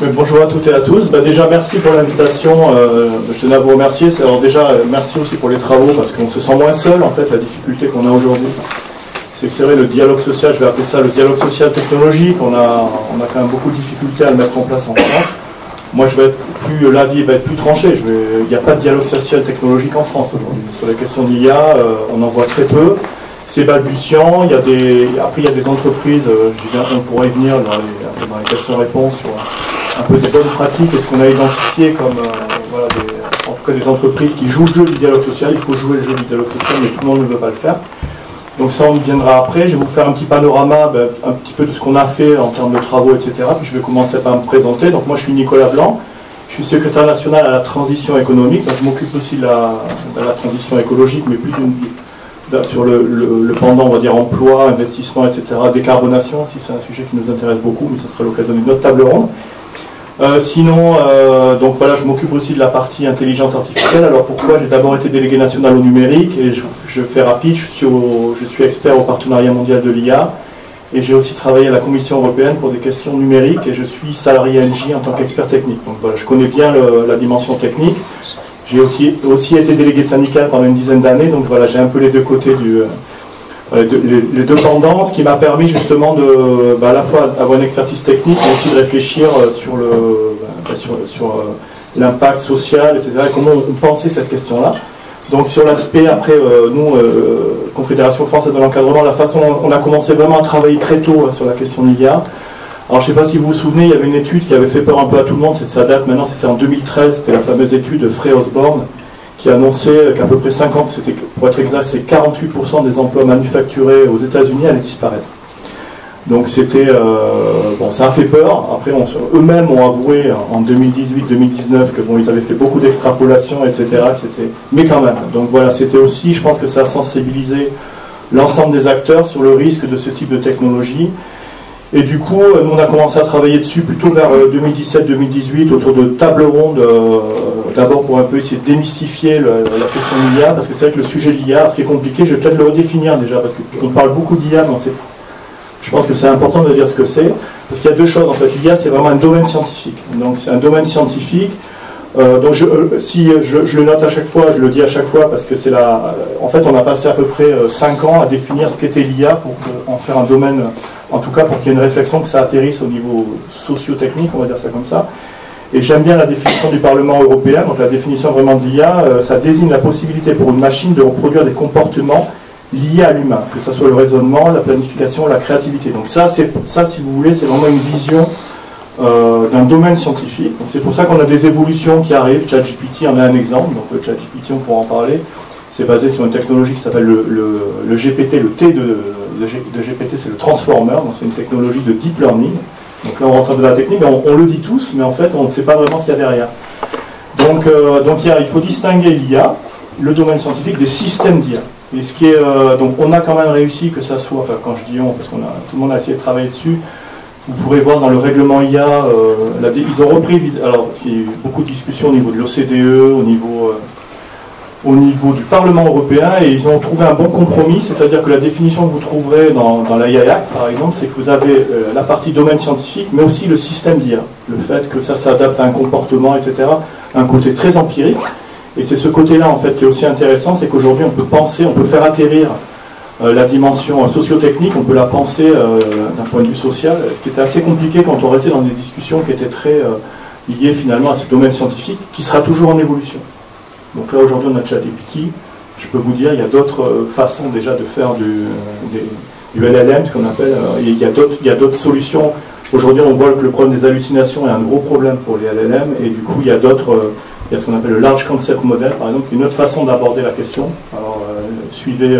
Bonjour à toutes et à tous. Déjà, merci pour l'invitation. Je tenais à vous remercier. Alors déjà, merci aussi pour les travaux, parce qu'on se sent moins seul, en fait, la difficulté qu'on a aujourd'hui. C'est que c'est vrai, le dialogue social, je vais appeler ça le dialogue social technologique, on a quand même beaucoup de difficultés à le mettre en place en France. Moi, l'avis va être plus tranché. Il n'y a pas de dialogue social technologique en France aujourd'hui. Sur les questions d'IA, on en voit très peu. C'est balbutiant. Après, il y a des entreprises, on pourrait y venir dans les questions-réponses sur un peu des bonnes pratiques et ce qu'on a identifié comme en tout cas des entreprises qui jouent le jeu du dialogue social. Il faut jouer le jeu du dialogue social, mais tout le monde ne veut pas le faire. Donc ça, on y viendra après. Je vais vous faire un petit panorama, un petit peu de ce qu'on a fait en termes de travaux, etc. Puis je vais commencer par me présenter. Donc moi, je suis Nicolas Blanc. Je suis secrétaire national à la transition économique. Donc je m'occupe aussi de la transition écologique, mais plus sur le pendant, on va dire, emploi, investissement, etc. Décarbonation, si c'est un sujet qui nous intéresse beaucoup, mais ce serait l'occasion d'une autre table ronde. Donc voilà, je m'occupe aussi de la partie intelligence artificielle. Alors pourquoi? J'ai d'abord été délégué national au numérique, et je fais rapide, je suis expert au partenariat mondial de l'IA, et j'ai aussi travaillé à la Commission européenne pour des questions numériques, et je suis salarié NJ en tant qu'expert technique. Donc voilà, je connais bien la dimension technique. J'ai aussi été délégué syndical pendant une dizaine d'années, donc voilà, j'ai un peu les deux côtés les deux pendants, ce qui m'a permis justement de à la fois avoir une expertise technique, mais aussi de réfléchir sur l'impact social, etc., et comment on pensait cette question-là. Donc sur l'aspect, après, nous, Confédération française de l'encadrement, la façon dont on a commencé vraiment à travailler très tôt sur la question de l'IA. Alors je ne sais pas si vous vous souvenez, il y avait une étude qui avait fait peur un peu à tout le monde, ça date maintenant, c'était en 2013, c'était la fameuse étude de Frey Osborne, qui annonçait qu'à peu près 50, pour être exact, c'est 48% des emplois manufacturés aux États-Unis allaient disparaître. Donc c'était, ça a fait peur. Après, eux-mêmes ont avoué en 2018-2019 que ils avaient fait beaucoup d'extrapolations, etc. Mais quand même. Donc voilà, c'était aussi, je pense que ça a sensibilisé l'ensemble des acteurs sur le risque de ce type de technologie. Et du coup, nous on a commencé à travailler dessus plutôt vers 2017-2018 autour de tables rondes, d'abord pour un peu essayer de démystifier la question de l'IA, parce que c'est vrai que le sujet de l'IA, ce qui est compliqué, je vais peut-être le redéfinir déjà, parce qu'on parle beaucoup d'IA, mais je pense que c'est important de dire ce que c'est, parce qu'il y a deux choses en fait. L'IA, c'est vraiment un domaine scientifique. Donc c'est un domaine scientifique. Donc je le note à chaque fois, je le dis à chaque fois, parce que c'est en fait, on a passé à peu près 5 ans à définir ce qu'était l'IA pour en faire un domaine, en tout cas pour qu'il y ait une réflexion, que ça atterrisse au niveau socio-technique, on va dire ça comme ça. Et j'aime bien la définition du Parlement européen. Donc la définition vraiment de l'IA, ça désigne la possibilité pour une machine de reproduire des comportements liés à l'humain, que ce soit le raisonnement, la planification, la créativité. Donc ça, si vous voulez, c'est vraiment une vision d'un domaine scientifique. C'est pour ça qu'on a des évolutions qui arrivent. ChatGPT en est un exemple. Donc le ChatGPT, on pourra en parler. C'est basé sur une technologie qui s'appelle le GPT. Le T de GPT, c'est le Transformer. Donc c'est une technologie de deep learning. Donc là, on rentre dans la technique. On le dit tous, mais en fait, on ne sait pas vraiment ce qu'il y a derrière. Donc il faut distinguer l'IA, le domaine scientifique, des systèmes d'IA. Et ce qui est, donc on a quand même réussi que ça soit, enfin quand je dis on, parce que tout le monde a essayé de travailler dessus. Vous pourrez voir dans le règlement IA, ils ont repris, alors parce qu'il y a eu beaucoup de discussions au niveau de l'OCDE, au niveau du Parlement européen, et ils ont trouvé un bon compromis, c'est-à-dire que la définition que vous trouverez dans la IA Act, par exemple, c'est que vous avez la partie domaine scientifique, mais aussi le système d'IA, le fait que ça s'adapte à un comportement, etc., un côté très empirique. Et c'est ce côté-là, en fait, qui est aussi intéressant, c'est qu'aujourd'hui, on peut faire atterrir la dimension socio-technique, on peut la penser d'un point de vue social, ce qui était assez compliqué quand on restait dans des discussions qui étaient très liées finalement à ce domaine scientifique, qui sera toujours en évolution. Donc là aujourd'hui on a ChatGPT, je peux vous dire il y a d'autres façons déjà de faire du LLM, ce qu'on appelle, il y a d'autres solutions. Aujourd'hui on voit que le problème des hallucinations est un gros problème pour les LLM, et du coup il y a ce qu'on appelle le Large Concept Model par exemple, qui est une autre façon d'aborder la question. Alors suivez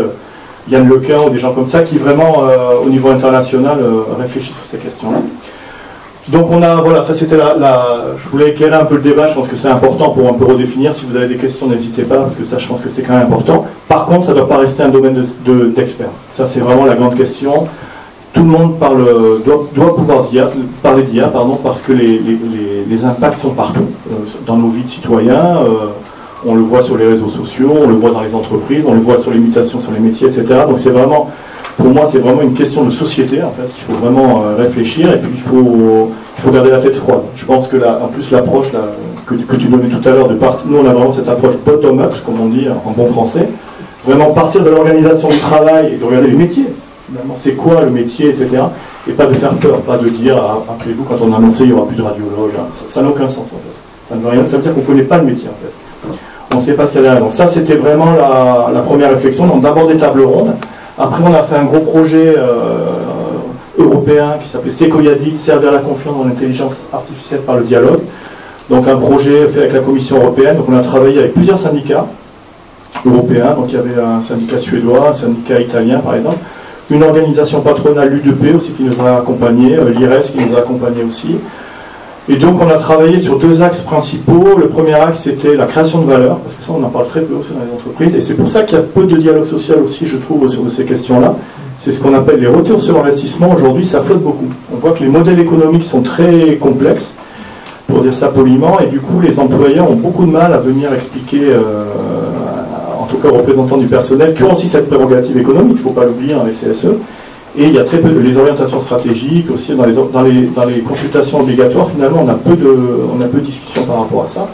Yann Lequin ou des gens comme ça qui vraiment au niveau international réfléchissent sur ces questions-là. Donc voilà, ça c'était je voulais éclairer un peu le débat, je pense que c'est important pour un peu redéfinir. Si vous avez des questions, n'hésitez pas, parce que ça je pense que c'est quand même important. Par contre, ça ne doit pas rester un domaine d'experts. Ça c'est vraiment la grande question. Tout le monde doit pouvoir parler d'IA, parce que les impacts sont partout, dans nos vies de citoyens. On le voit sur les réseaux sociaux, on le voit dans les entreprises, on le voit sur les mutations sur les métiers, etc. Donc c'est vraiment Pour moi, c'est vraiment une question de société, en fait, qu'il faut vraiment réfléchir, et puis il faut garder la tête froide. Je pense que en plus l'approche que tu donnais tout à l'heure, nous on a vraiment cette approche bottom-up, comme on dit en bon français, vraiment partir de l'organisation du travail et de regarder les métiers. Finalement, c'est quoi le métier, etc. Et pas de faire peur, pas de dire, rappelez-vous, quand on a annoncé il n'y aura plus de radiologue, ça n'a aucun sens en fait. Ça ne veut rien, ça veut dire qu'on ne connaît pas le métier en fait. On ne sait pas ce qu'il y a derrière. Donc ça, c'était vraiment la première réflexion. Donc d'abord des tables rondes. Après, on a fait un gros projet européen qui s'appelait Secoiadit, servir la confiance dans l'intelligence artificielle par le dialogue. Donc un projet fait avec la Commission européenne. Donc on a travaillé avec plusieurs syndicats européens. Donc il y avait un syndicat suédois, un syndicat italien par exemple, une organisation patronale, l'UDP aussi qui nous a accompagnés, l'IRES qui nous a accompagnés aussi. Et donc on a travaillé sur deux axes principaux. Le premier axe c'était la création de valeur, parce que ça on en parle très peu aussi dans les entreprises, et c'est pour ça qu'il y a peu de dialogue social aussi, je trouve, sur ces questions-là. C'est ce qu'on appelle les retours sur investissement. Aujourd'hui ça flotte beaucoup. On voit que les modèles économiques sont très complexes, pour dire ça poliment, et du coup les employeurs ont beaucoup de mal à venir expliquer, en tout cas aux représentants du personnel, qui ont aussi cette prérogative économique, il ne faut pas l'oublier dans les CSE. Et il y a très peu de orientations stratégiques aussi dans les consultations obligatoires. Finalement, on a peu de discussions par rapport à ça.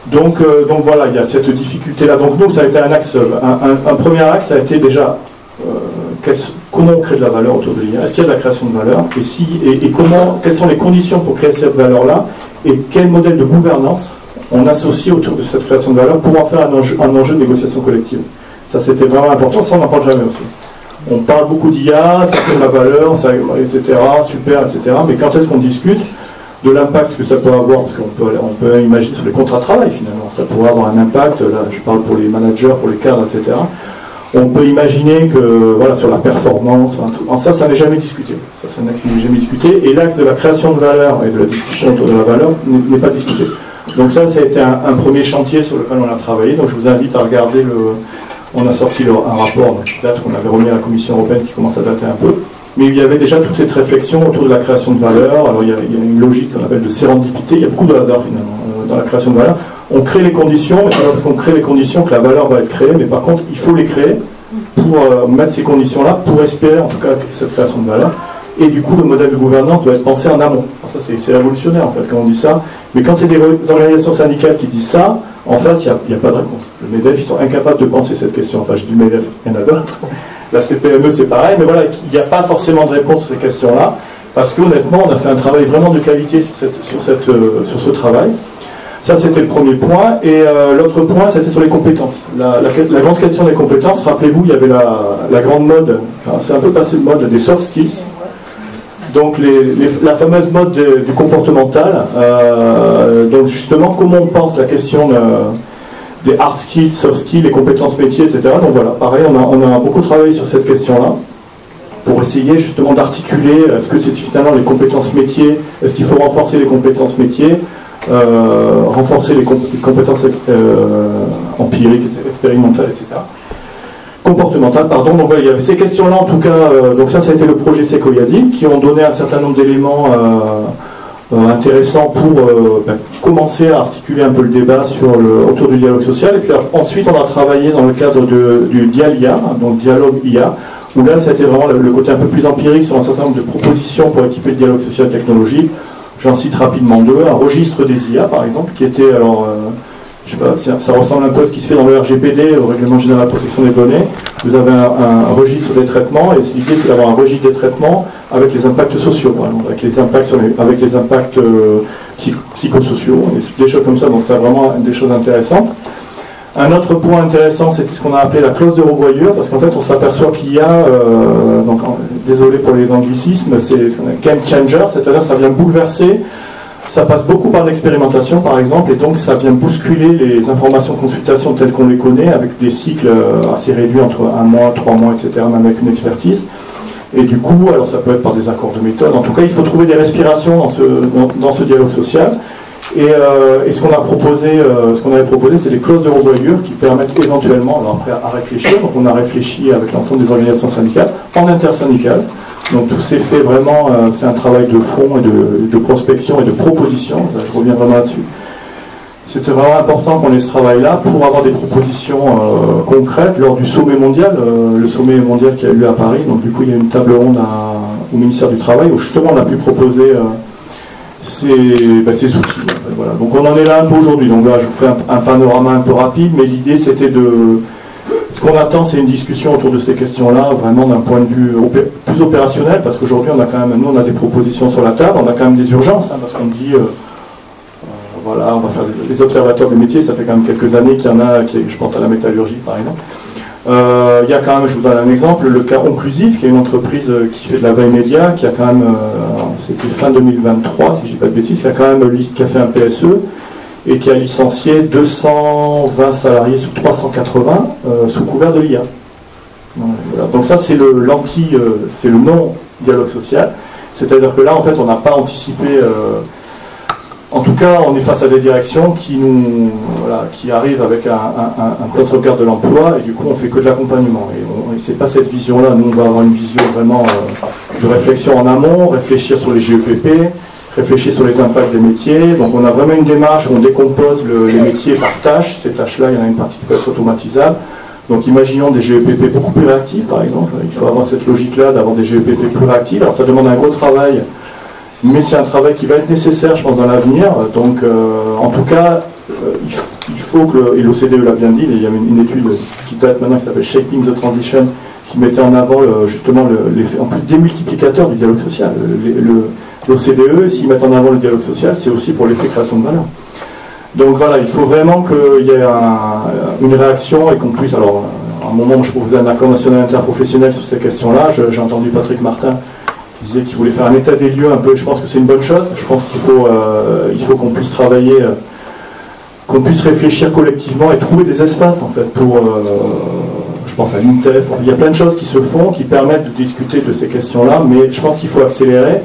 Donc voilà, il y a cette difficulté-là. Donc nous, ça a été un axe, un premier axe, ça a été déjà comment on crée de la valeur autour de l'IA. Est-ce qu'il y a de la création de valeur? Et quelles sont les conditions pour créer cette valeur-là? Et quel modèle de gouvernance on associe autour de cette création de valeur pour en faire un enjeu de négociation collective? Ça, c'était vraiment important. Ça, on n'en parle jamais aussi. On parle beaucoup d'IA, de la valeur, etc., super, etc. Mais quand est-ce qu'on discute de l'impact que ça peut avoir? Parce qu'on peut imaginer sur les contrats de travail, finalement. Ça pourrait avoir un impact, là, je parle pour les managers, pour les cadres, etc. On peut imaginer que, voilà, sur la performance, ça n'est jamais discuté. Ça n'est jamais discuté. Et l'axe de la création de valeur et de la discussion autour de la valeur n'est pas discuté. Donc ça a été un premier chantier sur lequel on a travaillé. Donc je vous invite à regarder on a sorti un rapport qui date, qu'on avait remis à la Commission européenne, qui commence à dater un peu. Mais il y avait déjà toute cette réflexion autour de la création de valeur. Alors il y a une logique qu'on appelle de sérendipité. Il y a beaucoup de hasard finalement dans la création de valeur. On crée les conditions, mais c'est pas parce qu'on crée les conditions que la valeur va être créée. Mais par contre, il faut les créer pour mettre ces conditions-là, pour espérer en tout cas cette création de valeur. Et du coup, le modèle de gouvernance doit être pensé en amont. Alors ça, c'est révolutionnaire en fait quand on dit ça. Mais quand c'est des organisations syndicales qui disent ça, en face, il n'y a pas de réponse. Le MEDEF, ils sont incapables de penser cette question. Enfin, je dis MEDEF, il y en a d'autres. La CPME, c'est pareil. Mais voilà, il n'y a pas forcément de réponse à ces questions-là. Parce qu'honnêtement, on a fait un travail vraiment de qualité sur ce travail. Ça, c'était le premier point. Et l'autre point, c'était sur les compétences. La grande question des compétences, rappelez-vous, il y avait la grande mode, enfin, c'est un peu passé de mode, des soft skills. Donc la fameuse mode du comportemental. Donc justement, comment on pense la question des hard skills, soft skills, les compétences métiers, etc. Donc voilà, pareil, on a beaucoup travaillé sur cette question-là pour essayer justement d'articuler, est-ce que c'est finalement les compétences métiers, est-ce qu'il faut renforcer les compétences métiers, renforcer les compétences empiriques, expérimentales, etc. Comportementales, pardon. Donc voilà, il y avait ces questions-là en tout cas. Donc ça a été le projet Secoiadit, qui ont donné un certain nombre d'éléments intéressants pour commencer à articuler un peu le débat autour du dialogue social. Et puis ensuite, on a travaillé dans le cadre du DIAL-IA, donc dialogue IA, où là, ça a été vraiment le côté un peu plus empirique sur un certain nombre de propositions pour équiper le dialogue social technologique. J'en cite rapidement deux. Un registre des IA, par exemple, qui était, je sais pas, ça ressemble un peu à ce qui se fait dans le RGPD, au Règlement Général de Protection des Données. Vous avez un registre des traitements, et l'idée c'est d'avoir un registre des traitements avec les impacts sociaux, avec les impacts psychosociaux, des choses comme ça, donc c'est vraiment des choses intéressantes. Un autre point intéressant, c'était ce qu'on a appelé la clause de revoyure, parce qu'en fait on s'aperçoit qu'il y a, donc désolé pour les anglicismes, c'est ce qu'on appelle game changer, c'est-à-dire ça vient bouleverser. Ça passe beaucoup par l'expérimentation, par exemple, et donc ça vient bousculer les informations de consultation telles qu'on les connaît, avec des cycles assez réduits, entre 1 mois, 3 mois, etc., même avec une expertise. Et du coup, alors ça peut être par des accords de méthode. En tout cas, il faut trouver des respirations dans ce dialogue social. Et ce qu'on a proposé, avait proposé, c'est des clauses de revoyure qui permettent éventuellement, alors après, à réfléchir. Donc on a réfléchi avec l'ensemble des organisations syndicales, en intersyndicales. Donc tout s'est fait vraiment, c'est un travail de fond et de prospection et de proposition, là, je reviens vraiment là-dessus, c'était vraiment important qu'on ait ce travail-là pour avoir des propositions concrètes lors du sommet mondial, le sommet mondial qui a eu lieu à Paris. Donc du coup, il y a une table ronde au ministère du Travail où justement on a pu proposer ces outils. En fait, voilà. Donc on en est là un peu aujourd'hui. Donc là, je vous fais un panorama un peu rapide, mais l'idée c'était de... Ce qu'on attend, c'est une discussion autour de ces questions-là, vraiment d'un point de vue plus opérationnel, parce qu'aujourd'hui, on a quand même, nous, on a des propositions sur la table, on a quand même des urgences, parce qu'on dit, voilà, on va faire les observateurs des métiers, ça fait quand même quelques années qu'il y en a, je pense à la métallurgie, par exemple. Il y a quand même, je vous donne un exemple, le cas Onclusif, qui est une entreprise qui fait de la veille média, qui a quand même, c'était fin 2023, si je ne dis pas de bêtises, qui a fait un PSE, et qui a licencié 220 salariés sur 380 sous couvert de l'IA. Voilà. Donc ça, c'est le non-dialogue social. C'est-à-dire que là, en fait, on n'a pas anticipé... en tout cas, on est face à des directions qui arrivent avec un plan de sauvegarde de l'emploi, et du coup, on fait que de l'accompagnement. Et c'est pas cette vision-là. Nous, on va avoir une vision vraiment de réflexion en amont, réfléchir sur les GEPP, réfléchir sur les impacts des métiers. Donc on a vraiment une démarche où on décompose les métiers par tâches. Ces tâches-là, il y en a une partie qui peut être automatisable. Donc imaginons des GEPP beaucoup plus réactifs, par exemple. Il faut avoir cette logique-là d'avoir des GEPP plus réactifs. Alors ça demande un gros travail, mais c'est un travail qui va être nécessaire, je pense, dans l'avenir. Donc en tout cas, il faut que, et l'OCDE l'a bien dit, il y a une étude qui date maintenant qui s'appelle Shaping the Transition, qui mettait en avant justement l'effet, en plus démultiplicateur du dialogue social. L'OCDE, s'ils mettent en avant le dialogue social, c'est aussi pour l'effet création de valeur. Donc voilà, il faut vraiment qu'il y ait une réaction et qu'on puisse... Alors, à un moment, je proposais un accord national interprofessionnel sur ces questions-là. J'ai entendu Patrick Martin qui disait qu'il voulait faire un état des lieux un peu. Je pense que c'est une bonne chose. Je pense qu'il faut qu'on puisse travailler, qu'on puisse réfléchir collectivement et trouver des espaces, en fait, pour... je pense à l'INTEF. Il y a plein de choses qui se font, qui permettent de discuter de ces questions-là, mais je pense qu'il faut accélérer.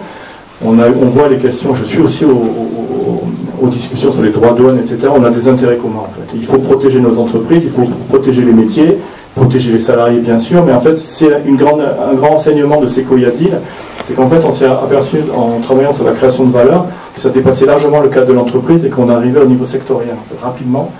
On voit les questions, je suis aussi aux discussions sur les droits de douane, etc. On a des intérêts communs, en fait. Il faut protéger nos entreprises, il faut protéger les métiers, protéger les salariés, bien sûr, mais en fait, c'est un grand enseignement de Sequoia Deal, c'est qu'en fait, on s'est aperçu, en travaillant sur la création de valeur, que ça dépassait largement le cadre de l'entreprise et qu'on arrivait au niveau sectoriel, en fait, rapidement.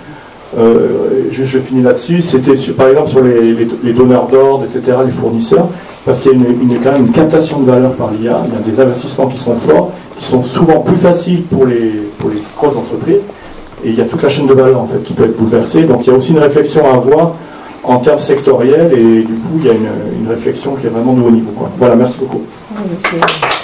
Je finis là-dessus, c'était par exemple sur les donneurs d'ordre, etc., les fournisseurs, parce qu'il y a quand même une captation de valeur par l'IA, il y a des investissements qui sont forts, qui sont souvent plus faciles pour les grosses entreprises, et il y a toute la chaîne de valeur en fait qui peut être bouleversée, donc il y a aussi une réflexion à avoir en termes sectoriels, et du coup il y a une réflexion qui est vraiment de haut niveau, quoi. Voilà, merci beaucoup. Merci.